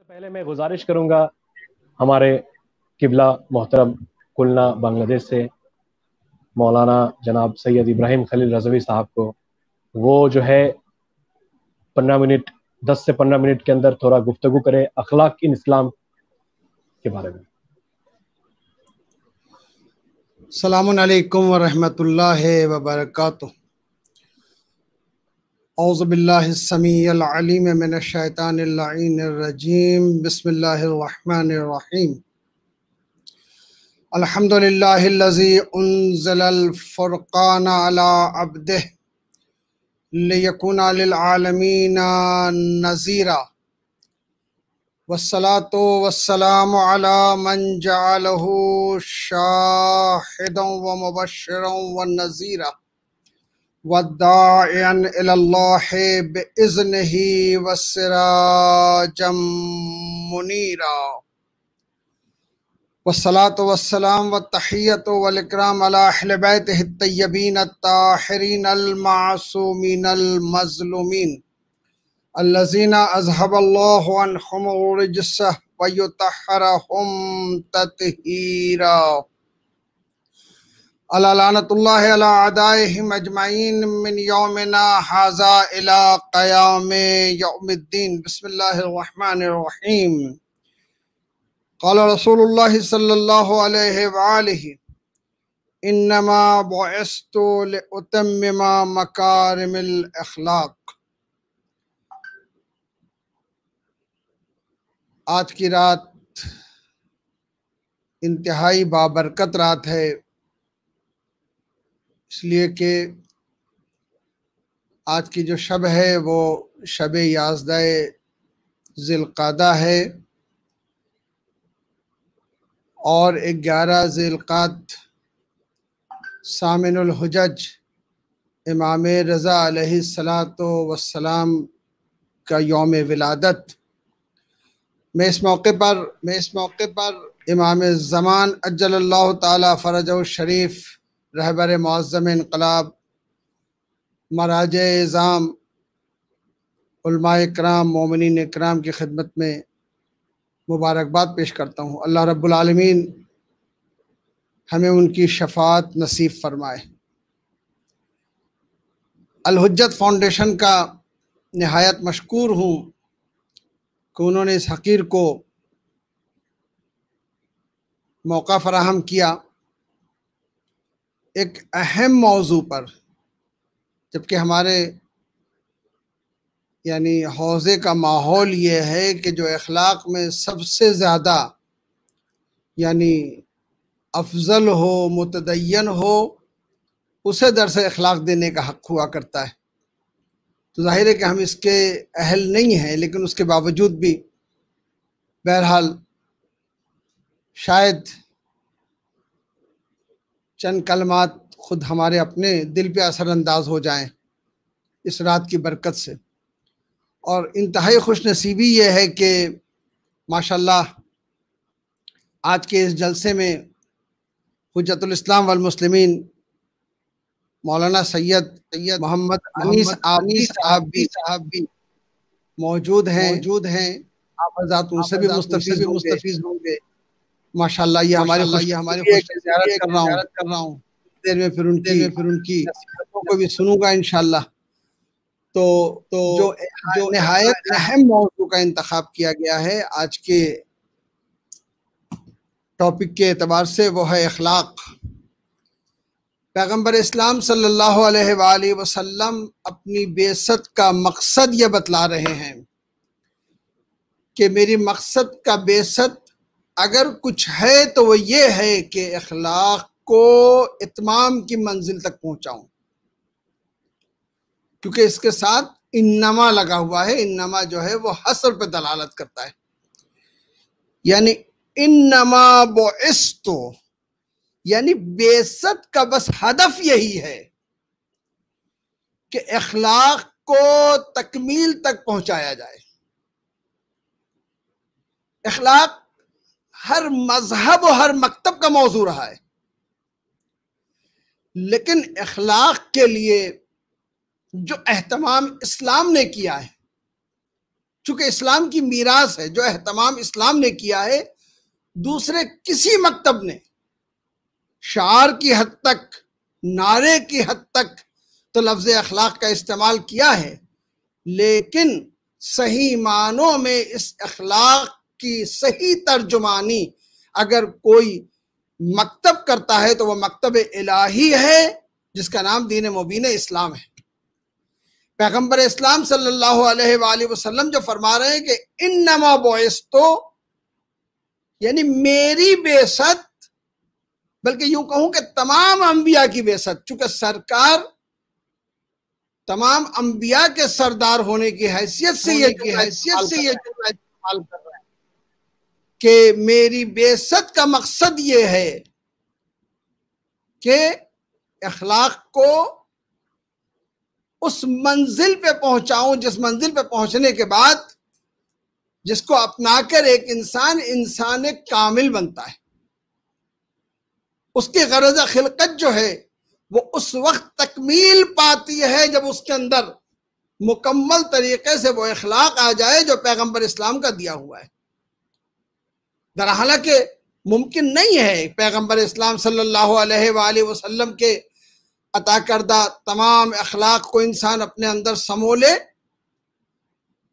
پہلے میں گزارش کروں گا ہمارے قبلہ محترم کلنا بنگلہ دیش سے مولانا جناب سید ابراہیم خلیل رضوی صاحب کو وہ جو ہے 15 منٹ 10 سے 15 منٹ کے اندر تھوڑا گفتگو کرے اخلاق ان اسلام کے بارے میں۔ السلام علیکم ورحمۃ اللہ وبرکاتہ۔ اعوذ باللہ السمیع العلیم من الشیطان اللعین الرجیم، بسم اللہ الرحمن الرحیم۔ الحمد للہ الذی انزل الفرقان علی عبدہ لیکون للعالمین نذیرا، والصلاة والسلام علی من جعلہ شاہدا ومبشرا ونذیرا وداعیا الی اللہ بإذنہ وسراجا منیرا، والصلاة والسلام والتحیۃ والاکرام علی اہل بیتہ الطیبین الطاہرین المعصومین المظلومین الذین اذہب اللہ عنہم الرجس ویطہرہم تطہیرا۔ الا لعنۃ اللہ علی اعدائہم اجمعین من یومنا ھذا الی قیام یوم الدین۔ بسم اللہ الرحمن الرحیم۔ قال رسول اللہ صلی اللہ علیہ وآلہ انما بعثت لأتمم مکارم الاخلاق۔ آج کی رات انتہائی بابرکت رات ہے، اس لیے کہ آج کی جو شب ہے وہ شب 11 ذی القعدہ ہے، اور 11 ذی القعدہ ثامن الحجج امام رضا علیہ السلام کا یوم ولادت۔ میں اس موقع پر امام زمان اجل اللہ تعالی فرجہ الشریف، رہبر معظم انقلاب، مراجع اعظام، علماء اکرام، مومنین اکرام کی خدمت میں مبارکباد پیش کرتا ہوں۔ اللہ رب العالمین ہمیں ان کی شفاعت نصیب فرمائے۔ الحجت فاؤنڈیشن کا نہایت مشکور ہوں کہ انہوں نے اس حقیر کو موقع فراہم کیا ایک اہم موضوع پر، جبکہ ہمارے حوزے کا ماحول یہ ہے کہ جو اخلاق میں سب سے زیادہ افضل ہو، متدین ہو، اسے درس اخلاق دینے کا حق ہوا کرتا ہے۔ تو ظاہر ہے کہ ہم اس کے اہل نہیں ہیں، لیکن اس کے باوجود بھی بہرحال شاید چند کلمات خود ہمارے اپنے دل پہ اثر انداز ہو جائیں اس رات کی برکت سے۔ اور انتہائی خوش نصیبی یہ ہے کہ ماشاءاللہ آج کے اس جلسے میں حجت الاسلام والمسلمین مولانا سید محمد انیس صاحب بھی موجود ہیں۔ آپ حضرات ان سے بھی مستفیض ہوں گے۔ ماشاءاللہ یہ ہماری زیارت کر رہا ہوں، دیر میں پھر ان کی نصیحتوں کو بھی سنوں گا انشاءاللہ۔ تو جو نہایت اہم موضوع کا انتخاب کیا گیا ہے آج کے ٹاپک کے اعتبار سے، وہ ہے اخلاق۔ پیغمبر اسلام صلی اللہ علیہ وآلہ وسلم اپنی بعثت کا مقصد یہ بتلا رہے ہیں کہ میری مقصد کا بعثت اگر کچھ ہے تو وہ یہ ہے کہ اخلاق کو اتمام کی منزل تک پہنچاؤں، کیونکہ اس کے ساتھ انما لگا ہوا ہے۔ انما جو ہے وہ حصر پہ دلالت کرتا ہے، انما بعثت، بعثت کا بس ہدف یہی ہے کہ اخلاق کو تکمیل تک پہنچایا جائے۔ اخلاق ہر مذہب و ہر مکتب کا موضوع رہا ہے، لیکن اخلاق کے لیے جو اہتمام اسلام نے کیا ہے چونکہ اسلام کی میراث ہے، جو اہتمام اسلام نے کیا ہے دوسرے کسی مکتب نے شعار کی حد تک، نعرے کی حد تک تو لفظ اخلاق کا استعمال کیا ہے، لیکن صحیح معنوں میں اس اخلاق کی صحیح ترجمانی اگر کوئی مکتب کرتا ہے تو وہ مکتب الہی ہے جس کا نام دین مبین اسلام ہے۔ پیغمبر اسلام صلی اللہ علیہ وآلہ وسلم جو فرما رہے ہیں کہ انما بعثتو، یعنی میری بعثت، بلکہ یوں کہوں کہ تمام انبیاء کی بعثت، چونکہ سرکار تمام انبیاء کے سردار ہونے کی حیثیت سے یہ استعمال کر رہا ہے کہ میری بعثت کا مقصد یہ ہے کہ اخلاق کو اس منزل پہ پہنچاؤں جس منزل پہ پہنچنے کے بعد جس کو اپنا کر ایک انسان کامل بنتا ہے۔ اس کی غرض خلقت جو ہے وہ اس وقت تکمیل پاتی ہے جب اس کے اندر مکمل طریقے سے وہ اخلاق آ جائے جو پیغمبر اسلام کا دیا ہوا ہے۔ در حالانکہ ممکن نہیں ہے پیغمبر اسلام صلی اللہ علیہ وآلہ وسلم کے عطا کردہ تمام اخلاق کو انسان اپنے اندر سمو لے،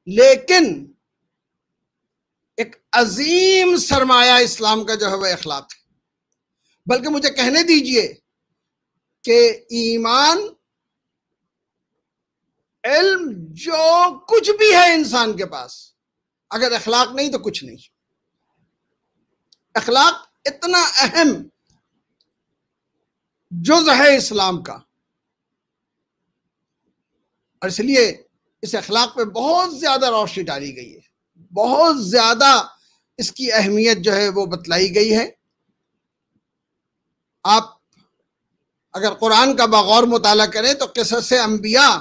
لیکن ایک عظیم سرمایہ اسلام کا جو ہے وہ اخلاق ہے۔ بلکہ مجھے کہنے دیجئے کہ ایمان، علم، جو کچھ بھی ہے انسان کے پاس، اگر اخلاق نہیں تو کچھ نہیں۔ اخلاق اتنا اہم جز ہے اسلام کا، اور اس لیے اس اخلاق پہ بہت زیادہ روشنی ڈالی گئی ہے، بہت زیادہ اس کی اہمیت جو ہے وہ بتلائی گئی ہے۔ آپ اگر قرآن کا بغور مطالعہ کریں تو قصص انبیاء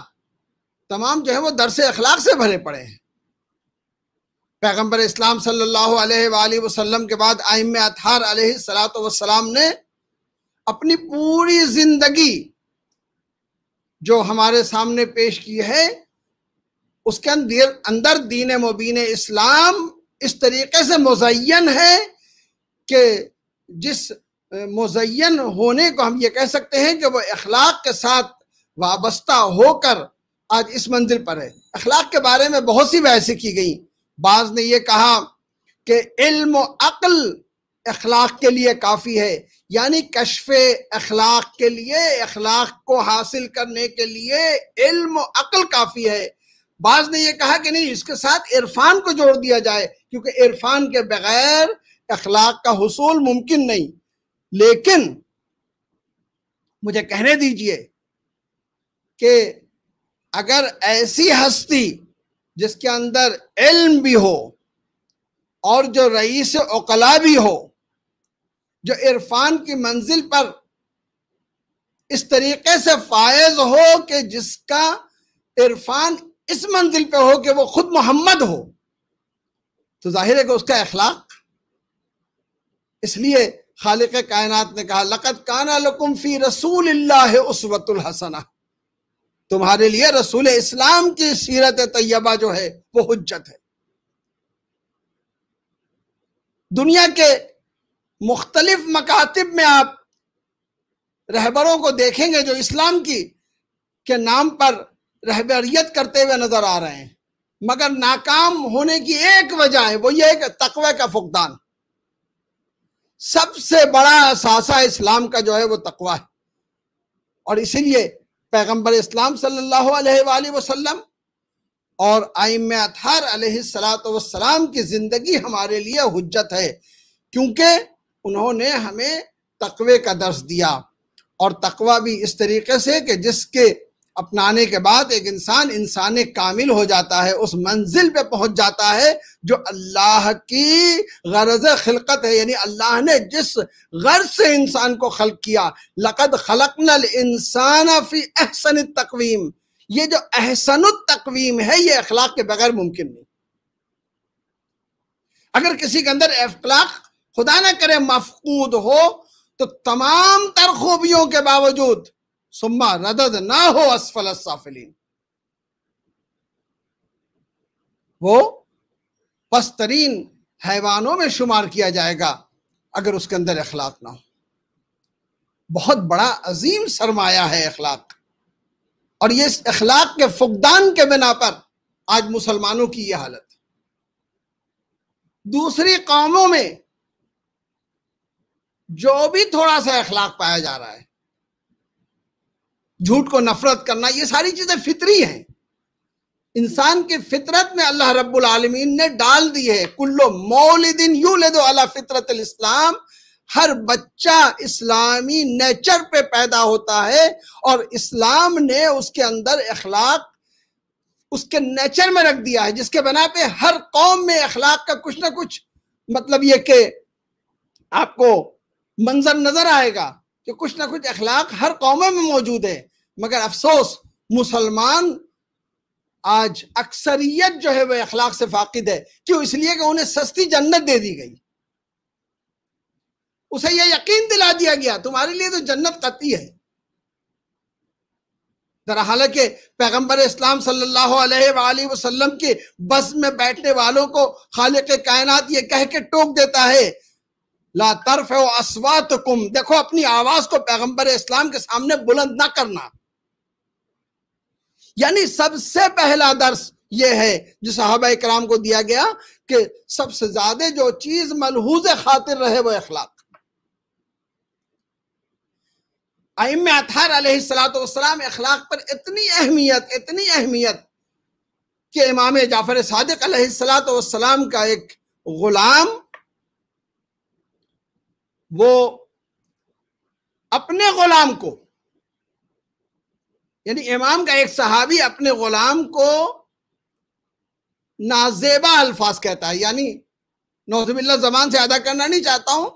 تمام جو ہے وہ درس اخلاق سے بھرے پڑے ہیں۔ پیغمبر اسلام صلی اللہ علیہ وآلہ وسلم کے بعد ائمہ اطہار علیہ السلام نے اپنی پوری زندگی جو ہمارے سامنے پیش کی ہے اس کے اندر دین مبین اسلام اس طریقے سے مزین ہے کہ جس مزین ہونے کو ہم یہ کہہ سکتے ہیں کہ وہ اخلاق کے ساتھ وابستہ ہو کر آج اس منزل پر ہے۔ اخلاق کے بارے میں بہت سی بحثیں کی گئیں۔ بعض نے یہ کہا کہ علم و عقل اخلاق کے لیے کافی ہے، یعنی کشف اخلاق کے لیے، اخلاق کو حاصل کرنے کے لیے علم و عقل کافی ہے۔ بعض نے یہ کہا کہ نہیں، اس کے ساتھ عرفان کو جوڑ دیا جائے، کیونکہ عرفان کے بغیر اخلاق کا حصول ممکن نہیں۔ لیکن مجھے کہنے دیجئے کہ اگر ایسی ہستی جس کے اندر علم بھی ہو اور جو رئیس عقلاء بھی ہو، جو عرفان کی منزل پر اس طریقے سے فائز ہو کہ جس کا عرفان اس منزل پہ ہو کہ وہ خود محمد ہو، تو ظاہر ہے کہ اس کا اخلاق۔ اس لیے خالق کائنات نے کہا لَقَدْ كَانَ لَكُمْ فِي رَسُولِ اللَّهِ أُسْوَةٌ الْحَسَنَةٌ، تمہارے لیے رسول اسلام کی سیرت طیبہ جو ہے وہ حجت ہے۔ دنیا کے مختلف مکاتب میں آپ رہبروں کو دیکھیں گے جو اسلام کی کے نام پر رہبریت کرتے ہوئے نظر آ رہے ہیں، مگر ناکام ہونے کی ایک وجہ ہے، وہ یہ ہے کہ تقوی کا فقدان۔ سب سے بڑا اثاثہ اسلام کا جو ہے وہ تقوی ہے، اور اسی لیے پیغمبر اسلام صلی اللہ علیہ وآلہ وسلم اور ائمہ اطہار علیہ السلام کی زندگی ہمارے لیے حجت ہے، کیونکہ انہوں نے ہمیں تقوی کا درس دیا، اور تقوی بھی اس طریقے سے کہ جس کے اپنانے کے بعد ایک انسان کامل ہو جاتا ہے، اس منزل پہ پہنچ جاتا ہے جو اللہ کی غرض خلقت ہے، یعنی اللہ نے جس غرض سے انسان کو خلق کیا، لَقَدْ خَلَقْنَا الْإِنسَانَ فِي أَحْسَنِ التَّقْوِيمِ، یہ جو احسن التقویم ہے یہ اخلاق کے بغیر ممکن نہیں۔ اگر کسی کے اندر اخلاق خدا نہ کرے مفقود ہو تو تمام تر خوبیوں کے باوجود ثم رددناہ اسفل السافلین، وہ پست ترین حیوانوں میں شمار کیا جائے گا اگر اس کے اندر اخلاق نہ ہو۔ بہت بڑا عظیم سرمایہ ہے اخلاق، اور یہ اس اخلاق کے فقدان کے بنا پر آج مسلمانوں کی یہ حالت ہے۔ دوسری قوموں میں جو بھی تھوڑا سا اخلاق پایا جا رہا ہے، جھوٹ کو نفرت کرنا، یہ ساری چیزیں فطری ہیں، انسان کی فطرت میں اللہ رب العالمین نے ڈال دی ہے۔ کلو مولد یولد علی فطرت الاسلام، ہر بچہ اسلامی نیچر پہ پیدا ہوتا ہے، اور اسلام نے اس کے اندر اخلاق اس کے نیچر میں رکھ دیا ہے، جس کے بنا پہ ہر قوم میں اخلاق کا کچھ نہ کچھ مطلب یہ کہ آپ کو منظر نظر آئے گا کہ کچھ نہ کچھ اخلاق ہر قوموں میں موجود ہے۔ مگر افسوس مسلمان آج اکثریت جو ہے وہ اخلاق سے فاقد ہے۔ کیوں؟ اس لیے کہ انہیں سستی جنت دے دی گئی، اسے یہ یقین دلا دیا گیا تمہارے لیے تو جنت قطعی ہے۔ ذرا حالانکہ پیغمبر اسلام صلی اللہ علیہ وآلہ وسلم کے بس میں بیٹھنے والوں کو خالق کائنات یہ کہہ کے ٹوک دیتا ہے، لا ترفعوا اصواتکم، دیکھو اپنی آواز کو پیغمبر اسلام کے سامنے بلند نہ کرنا۔ یعنی سب سے پہلا درس یہ ہے جو صحابہ اکرام کو دیا گیا کہ سب سے زیادہ جو چیز ملحوظ خاطر رہے وہ اخلاق۔ ائمہ اطہار علیہ السلام اخلاق پر اتنی اہمیت کہ امام جعفر صادق علیہ السلام کا ایک غلام وہ اپنے غلام کو، یعنی امام کا ایک صحابی اپنے غلام کو نازیبا الفاظ کہتا ہے، یعنی نعوذ باللہ زبان سے ادا کرنا نہیں چاہتا ہوں،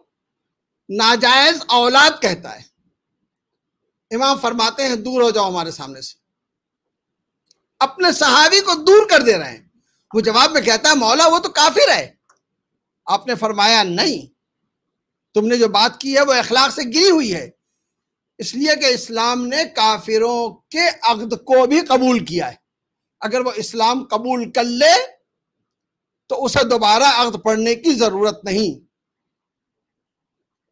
ناجائز اولاد کہتا ہے۔ امام فرماتے ہیں دور ہو جاؤ ہمارے سامنے سے، اپنے صحابی کو دور کر دے رہے ہیں۔ وہ جواب میں کہتا ہے مولا وہ تو کافر ہے۔ آپ نے فرمایا نہیں، تم نے جو بات کی ہے وہ اخلاق سے گری ہوئی ہے، اس لیے کہ اسلام نے کافروں کے عقد کو بھی قبول کیا ہے، اگر وہ اسلام قبول کر لے تو اسے دوبارہ عقد پڑھنے کی ضرورت نہیں۔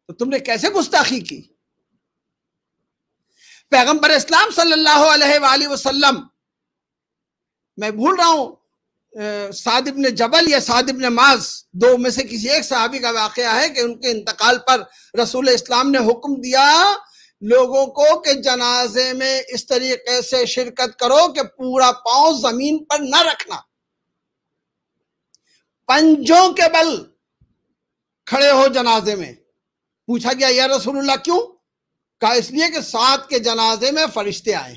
تو تم نے کیسے گستاخی کی؟ پیغمبر اسلام صلی اللہ علیہ وآلہ وسلم، میں بھول رہا ہوں سعد بن جبل یا سعد بن معاذ، دو میں سے کسی ایک صحابی کا واقعہ ہے کہ ان کے انتقال پر رسول اسلام نے حکم دیا لوگوں کو کہ جنازے میں اس طریقے سے شرکت کرو کہ پورا پاؤں زمین پر نہ رکھنا، پنجوں کے بل کھڑے ہو جنازے میں۔ پوچھا گیا یا رسول اللہ کیوں؟ کہا اس لیے کہ سعد کے جنازے میں فرشتے آئے۔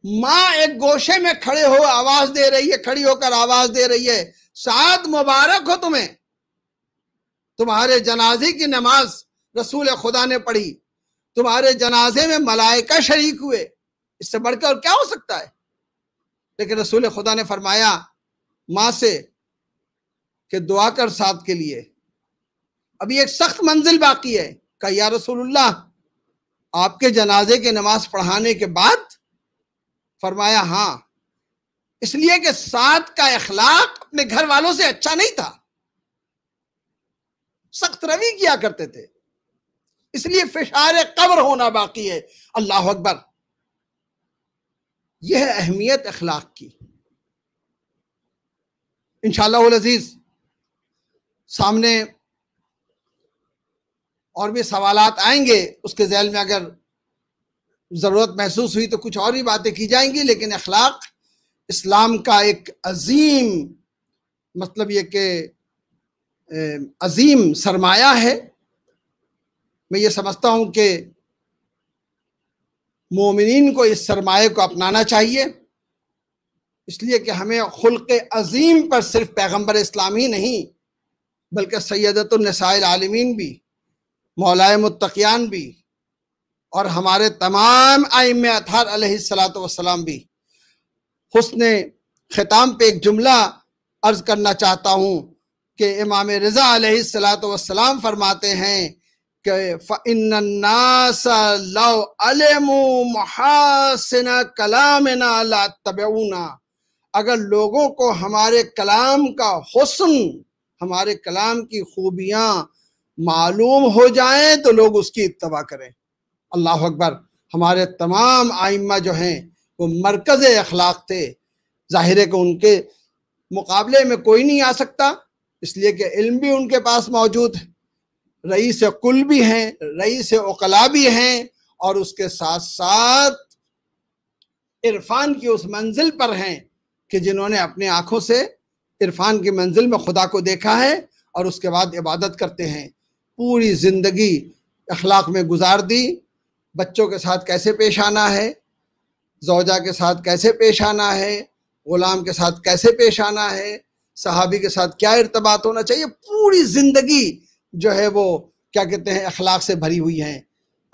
ماں ایک گوشے میں کھڑے ہو آواز دے رہی ہے، کھڑی ہو کر آواز دے رہی ہے، سعد مبارک ہو تمہیں، تمہارے جنازے کی نماز رسول خدا نے پڑھی، تمہارے جنازے میں ملائکہ شریک ہوئے، اس سے بڑھ کر اور کیا ہو سکتا ہے؟ لیکن رسول خدا نے فرمایا ماں سے کہ دعا کر سعد کے لیے، ابھی ایک سخت منزل باقی ہے۔ کہا یا رسول اللہ آپ کے جنازے کی نماز پڑھانے کے بعد؟ فرمایا ہاں، اس لیے کہ سعد کا اخلاق اپنے گھر والوں سے اچھا نہیں تھا، سخت روی کیا کرتے تھے، اس لیے فشار قبر ہونا باقی ہے۔ اللہ اکبر، یہ ہے اہمیت اخلاق کی۔ انشاءاللہ العزیز سامنے اور بھی سوالات آئیں گے، اس کے ذیل میں اگر ضرورت محسوس ہوئی تو کچھ اور بھی باتیں کی جائیں گی، لیکن اخلاق اسلام کا ایک عظیم مطلب یہ کہ عظیم سرمایہ ہے۔ میں یہ سمجھتا ہوں کہ مومنین کو اس سرمایہ کو اپنانا چاہیے، اس لیے کہ ہمیں خلق عظیم پر صرف پیغمبر اسلام ہی نہیں بلکہ سیدۃ النساء العالمین بھی، مولائے متقیان بھی، اور ہمارے تمام ائمہ اطہار علیہ السلام بھی۔ حسن ختام پہ ایک جملہ عرض کرنا چاہتا ہوں کہ امام رضا علیہ السلام فرماتے ہیں کہ فَإِنَّ النَّاسَ لَوْ عَلِمُوا مُحَاسِنَ كَلَامِنَا لَاتَّبَعُونَا، اگر لوگوں کو ہمارے کلام کا حسن، ہمارے کلام کی خوبیاں معلوم ہو جائیں تو لوگ اس کی اتباع کریں۔ اللہ اکبر۔ ہمارے تمام آئمہ جو ہیں وہ مرکز اخلاق تھے۔ ظاہر ہے کہ ان کے مقابلے میں کوئی نہیں آ سکتا، اس لیے کہ علم بھی ان کے پاس موجود ہے، رئیس کل بھی ہیں، رئیس عقلاء بھی ہیں، اور اس کے ساتھ ساتھ عرفان کی اس منزل پر ہیں کہ جنہوں نے اپنی آنکھوں سے عرفان کی منزل میں خدا کو دیکھا ہے اور اس کے بعد عبادت کرتے ہیں۔ پوری زندگی اخلاق میں گزار دی، بچوں کے ساتھ کیسے پیش آنا ہے، زوجہ کے ساتھ کیسے پیش آنا ہے، غلام کے ساتھ کیسے پیش آنا ہے، صحابی کے ساتھ کیا ارتباط ہونا چاہیے، پوری زندگی جو ہے وہ کیا کہتے ہیں اخلاق سے بھری ہوئی ہیں۔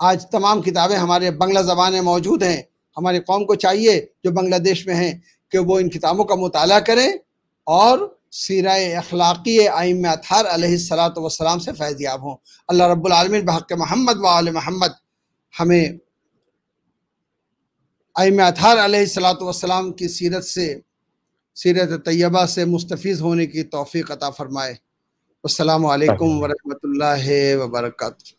آج تمام کتابیں ہمارے بنگلہ زبان میں موجود ہیں۔ ہماری قوم کو چاہیے جو بنگلہ دیش میں ہیں کہ وہ ان کتابوں کا مطالعہ کریں اور سیرہ اخلاقی ائمہ اطہار علیہ الصلاۃ والسلام سے فیض یاب ہوں۔ اللہ رب العالمین بحق محمد و آل محمد ہمیں ائمہ اطہار علیہ الصلاۃ والسلام کی سیرت سے، سیرت طیبہ سے مستفیض ہونے کی توفیق عطا فرمائے۔ السلام علیکم ورحمۃ اللہ وبرکاتہ۔